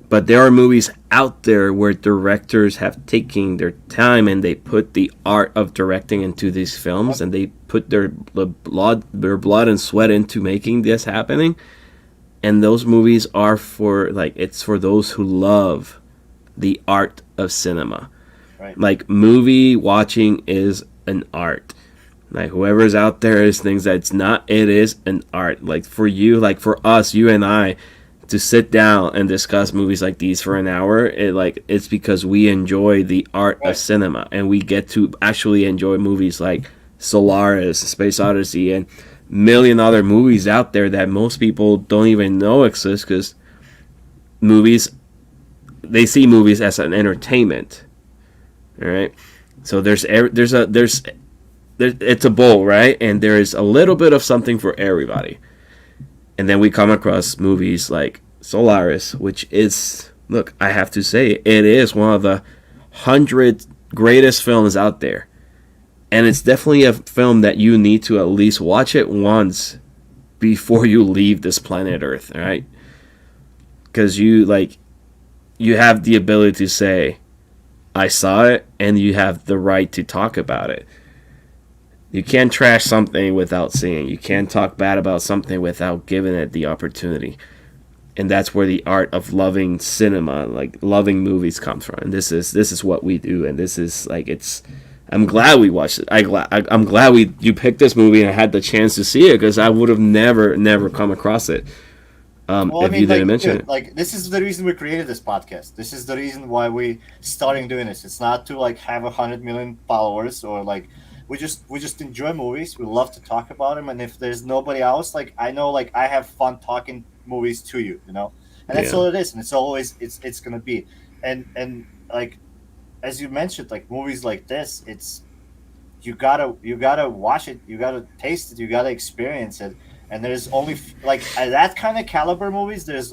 But there are movies out there where directors have taken their time and they put the art of directing into these films, and they put their blood and sweat into making this happening. And those movies are it's for those who love the art of cinema. Right. Like movie watching is an art. Like whoever's out there is things that it's not, it is an art. Like for you, like for us, you and I, to sit down and discuss movies like these for an hour, it's because we enjoy the art of cinema, and we get to actually enjoy movies like Solaris, Space Odyssey, and million other movies out there that most people don't even know exist, because they see movies as an entertainment. All right, so there's it's a bowl, right? And there is a little bit of something for everybody. And then we come across movies like Solaris, which is, look, I have to say, it is one of the 100 greatest films out there. And it's definitely a film that you need to at least watch it once before you leave this planet Earth, all right? Because you have the ability to say, I saw it, and you have the right to talk about it. You can't trash something without seeing. You can't talk bad about something without giving it the opportunity. And that's where the art of loving cinema, like loving movies, comes from. And this is what we do. And this is like, I'm glad we watched it. I'm glad you picked this movie and I had the chance to see it, because I would have never come across it if you didn't mention it. Like, this is the reason we created this podcast. This is the reason why we starting doing this. It's not to like have 100 million followers, or like, we just enjoy movies. We love to talk about them, and if there's nobody else, like I know, like I have fun talking movies to you, and that's all it is, and it's always it's gonna be, and like as you mentioned, like movies like this, it's you gotta watch it, you gotta taste it, you gotta experience it, and there's only like that kind of caliber movies. There's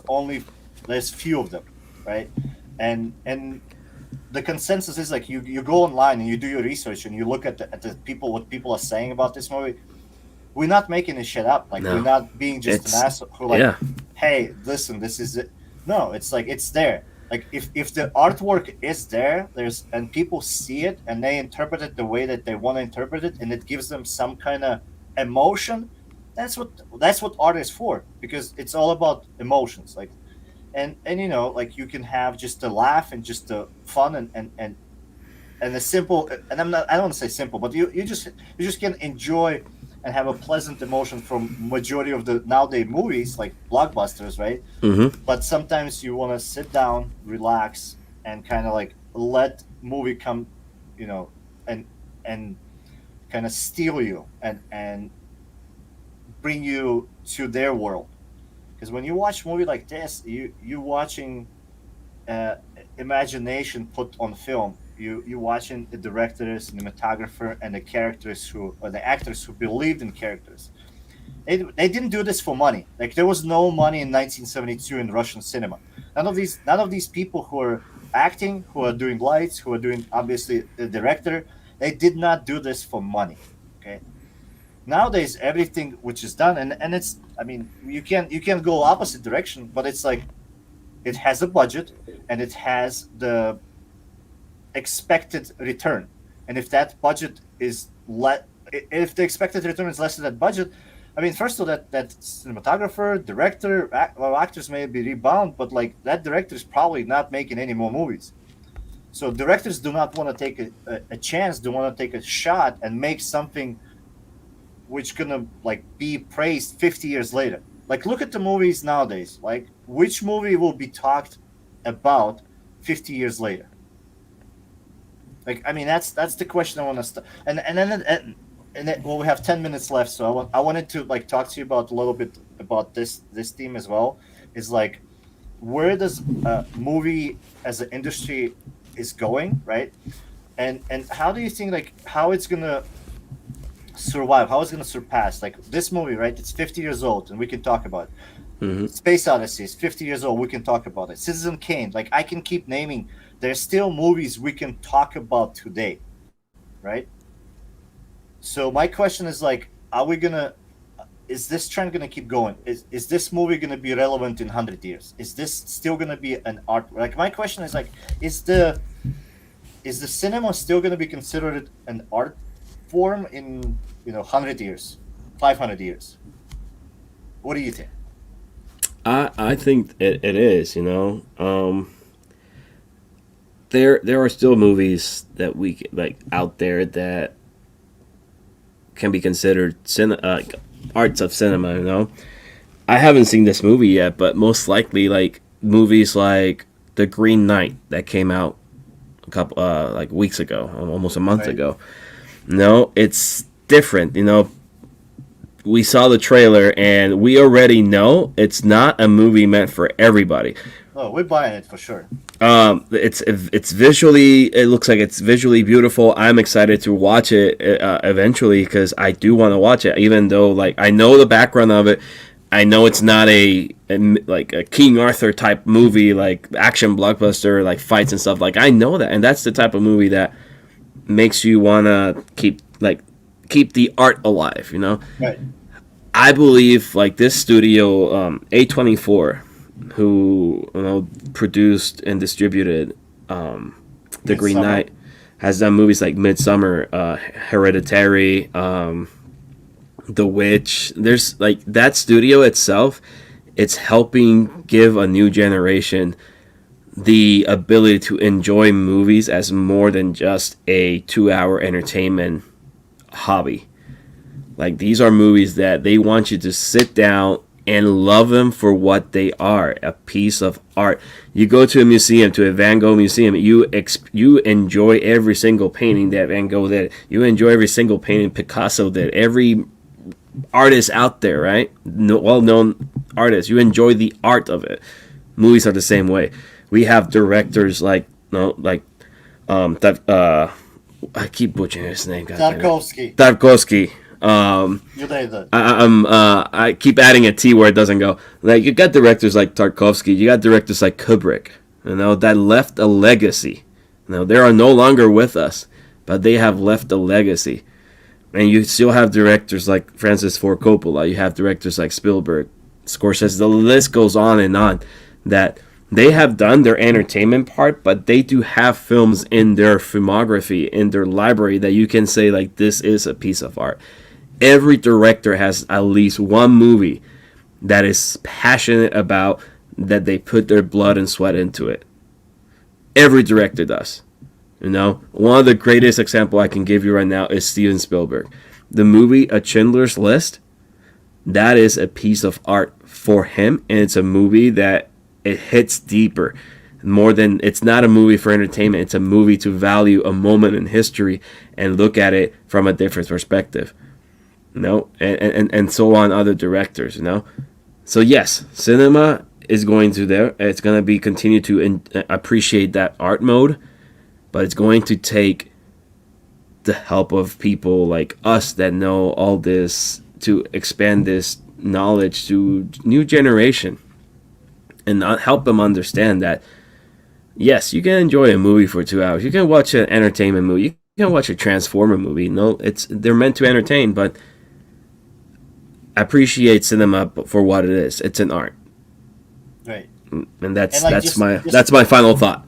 few of them, right? And the consensus is like you go online and you do your research and you look at the people, what people are saying about this movie. We're not making this shit up. Like, we're not being just an asshole who like, hey, listen, this is it. No, it's like it's there. Like if the artwork is there, and people see it and they interpret it the way that they want to interpret it, and it gives them some kind of emotion. That's what art is for, because it's all about emotions. Like, and like you can have just a laugh and just a fun and a simple, and I don't want to say simple, but you just can enjoy and have a pleasant emotion from majority of the nowadays movies, like blockbusters, right? Mm-hmm. But sometimes you want to sit down, relax, and kind of like let movie come, and and kind of steal you and bring you to their world. Because when you watch a movie like this, you watching imagination put on film. You watching the director, cinematographer, and the actors who believed in characters. They didn't do this for money. Like, there was no money in 1972 in Russian cinema. None of these people who are acting, who are doing lights, who are doing obviously the director, they did not do this for money. Okay. Nowadays, everything which is done, and it's, I mean, you can go opposite direction, but it's like it has a budget and it has the expected return. And if that budget is if the expected return is less than that budget, I mean, first of all, that cinematographer, director, actors may be rebound, but like that director is probably not making any more movies. So directors do not want to take a chance, do want to take a shot and make something which gonna like be praised 50 years later. Like, look at the movies nowadays. Like, which movie will be talked about 50 years later? Like, I mean, that's the question I want to start. And then, well, we have 10 minutes left, so I wanted to like talk to you about a little bit about this theme as well. Is like, where does movie as an industry is going, right? And how do you think, like, how it's gonna survive, how it's gonna surpass? Like, this movie, right? It's 50 years old, and we can talk about it. Mm-hmm. Space Odyssey is 50 years old. We can talk about it. Citizen Kane, like, I can keep naming. There's still movies we can talk about today, right? So my question is, like, is this trend gonna keep going? Is this movie gonna be relevant in 100 years? Is this still gonna be an art? Like, my question is, like, is the cinema still gonna be considered an art form in 100 years, 500 years? What do you think? I think it is. There are still movies that we like out there that can be considered arts of cinema. I haven't seen this movie yet, but most likely, like, movies like The Green Knight that came out a couple like weeks ago, almost a month ago. It's different. We saw the trailer and we already know it's not a movie meant for everybody. Oh, we're buying it for sure. It's visually, it looks like it's visually beautiful. I'm excited to watch it eventually, because I do want to watch it, even though, like, I know the background of it. I know it's not a King Arthur type movie, like action blockbuster, like fights and stuff. Like, I know that, and that's the type of movie that makes you want to keep the art alive, Right. I believe, like, this studio, A24, who produced and distributed The Green Knight, has done movies like Midsummer, Hereditary, The Witch. There's, like, that studio itself, it's helping give a new generation the ability to enjoy movies as more than just a 2-hour entertainment hobby. Like, these are movies that they want you to sit down and love them for what they are, a piece of art. You go to a museum, to a Van Gogh museum, you enjoy every single painting that Van Gogh did. You enjoy every single painting Picasso did. Every artist out there, right? Well-known artists. You enjoy the art of it. Movies are the same way. We have directors like I keep butchering his name. Tarkovsky. You did that. I keep adding a T where it doesn't go. Like, you got directors like Tarkovsky, you got directors like Kubrick, that left a legacy. They are no longer with us, but they have left a legacy. And you still have directors like Francis Ford Coppola. You have directors like Spielberg, Scorsese. The list goes on, that they have done their entertainment part, but they do have films in their filmography, in their library, that you can say, like, this is a piece of art. Every director has at least one movie that is passionate about, that they put their blood and sweat into it. Every director does. You know, one of the greatest example I can give you right now is Steven Spielberg. The movie A Schindler's List, that is a piece of art for him, and it's a movie that it hits deeper. More than, it's not a movie for entertainment, it's a movie to value a moment in history and look at it from a different perspective. You know, and so on other directors, you know. So yes, cinema is going to there. It's going to be continue to appreciate that art mode, but it's going to take the help of people like us that know all this to expand this knowledge to new generation, and not help them understand that yes, you can enjoy a movie for 2 hours. You can watch an entertainment movie. You can watch a Transformer movie. No, they're meant to entertain, but appreciate cinema for what it is. It's an art. Right. And that's my final thought.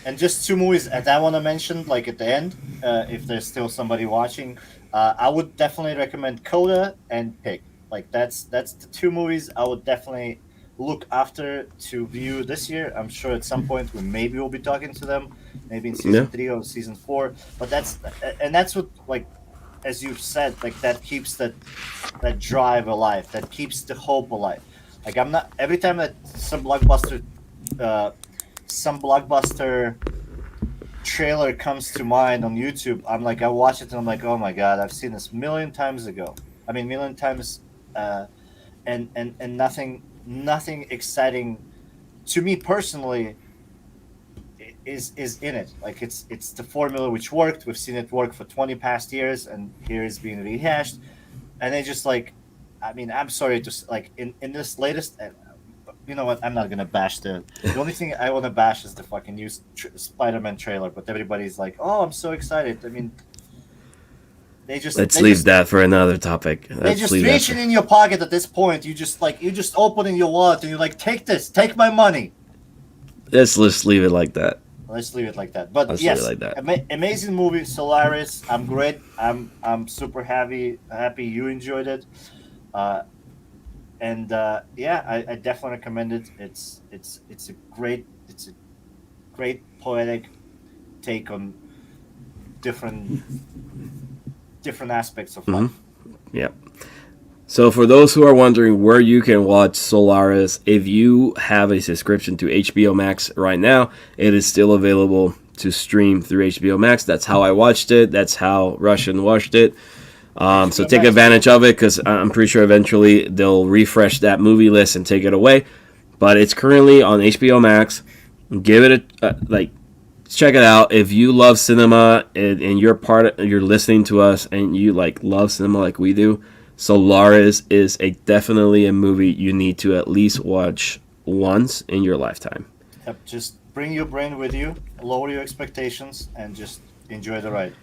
And just 2 movies that I want to mention, like at the end, if there's still somebody watching, I would definitely recommend Coda and Pig. Like that's the 2 movies I would definitely look after to view this year. I'm sure at some point we maybe will be talking to them, maybe in season 3 or season 4. But that's what, like, as you've said, like that keeps that drive alive, that keeps the hope alive. Like I'm not, every time that some blockbuster trailer comes to mind on YouTube, I'm like, I watch it and I'm like, oh my god, I've seen this million times, and nothing exciting to me personally is in it. Like it's the formula which worked. We've seen it work for 20 past years, and here it's being rehashed. And they just like, I mean, I'm sorry to like in this latest. You know what? I'm not gonna bash the only thing I want to bash is the fucking new Spider-Man trailer. But everybody's like, "Oh, I'm so excited!" I mean, let's leave that for another topic. They just reach it in your pocket at this point. You just opening your wallet and you're like, "Take this, take my money." Let's just leave it like that. Let's leave it like that. But yes, like that. Amazing movie, Solaris. I'm great. I'm super happy you enjoyed it. I definitely recommend it. It's a great poetic take on different aspects of life. Yeah. So for those who are wondering where you can watch Solaris, if you have a subscription to HBO Max right now, it is still available to stream through HBO Max. That's how I watched it. That's how Russian watched it. So take advantage of it, because I'm pretty sure eventually they'll refresh that movie list and take it away. But it's currently on HBO Max. Give it check it out. If you love cinema and you're listening to us and you love cinema like we do, Solaris is definitely a movie you need to at least watch once in your lifetime. Yep, just bring your brain with you, lower your expectations, and just enjoy the ride.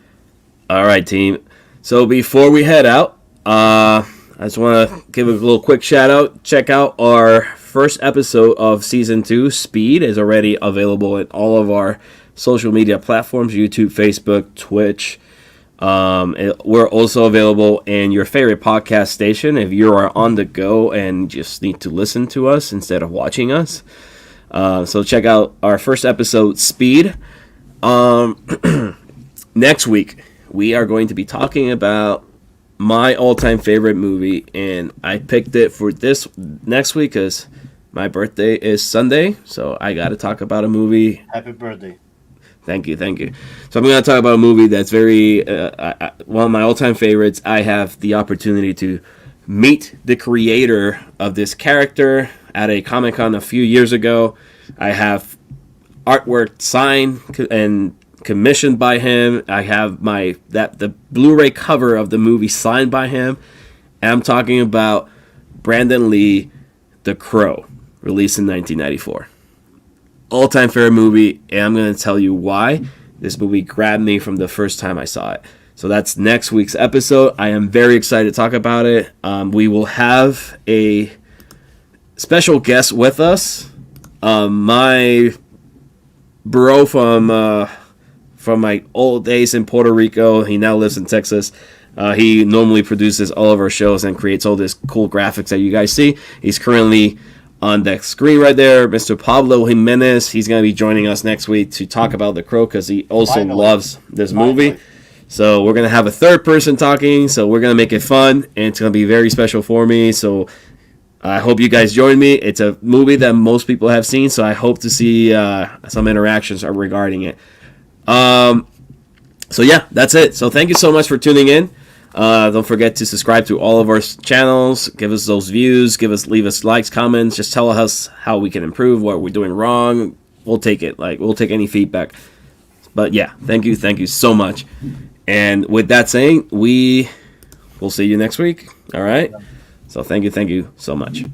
All right, team. So before we head out, I just want to give a little quick shout out. Check out our first episode of Season 2, Speed, is already available in all of our social media platforms, YouTube, Facebook, Twitch. We're also available in your favorite podcast station if you are on the go and just need to listen to us instead of watching us. So check out our first episode, Speed. Next week, we are going to be talking about my all-time favorite movie, and I picked it for this next week because my birthday is Sunday, so I got to talk about a movie. Happy birthday. Thank you. So I'm going to talk about a movie that's very one of my all-time favorites. I have the opportunity to meet the creator of this character at a Comic-Con a few years ago. I have artwork signed and commissioned by him. I have the Blu-ray cover of the movie signed by him. And I'm talking about Brandon Lee, The Crow, released in 1994. All-time favorite movie, and I'm going to tell you why this movie grabbed me from the first time I saw it. So that's next week's episode. I am very excited to talk about it. We will have a special guest with us My bro from my old days in Puerto Rico, he now lives in Texas. He normally produces all of our shows and creates all this cool graphics that you guys see. He's currently on the screen right there, Mr. Pablo Jimenez. He's going to be joining us next week to talk about The Crow because he also loves this movie. So we're going to have a third person talking, so we're going to make it fun, and it's going to be very special for me. So I hope you guys join me. It's a movie that most people have seen, so I hope to see some interactions regarding it. So yeah, that's it. So thank you so much for tuning in. Don't forget to subscribe to all of our channels. Give us those views. Leave us likes, comments. Just tell us how we can improve, what we're doing wrong. We'll take it. We'll take any feedback. But yeah, thank you so much. And with that saying, we will see you next week. All right. So thank you so much.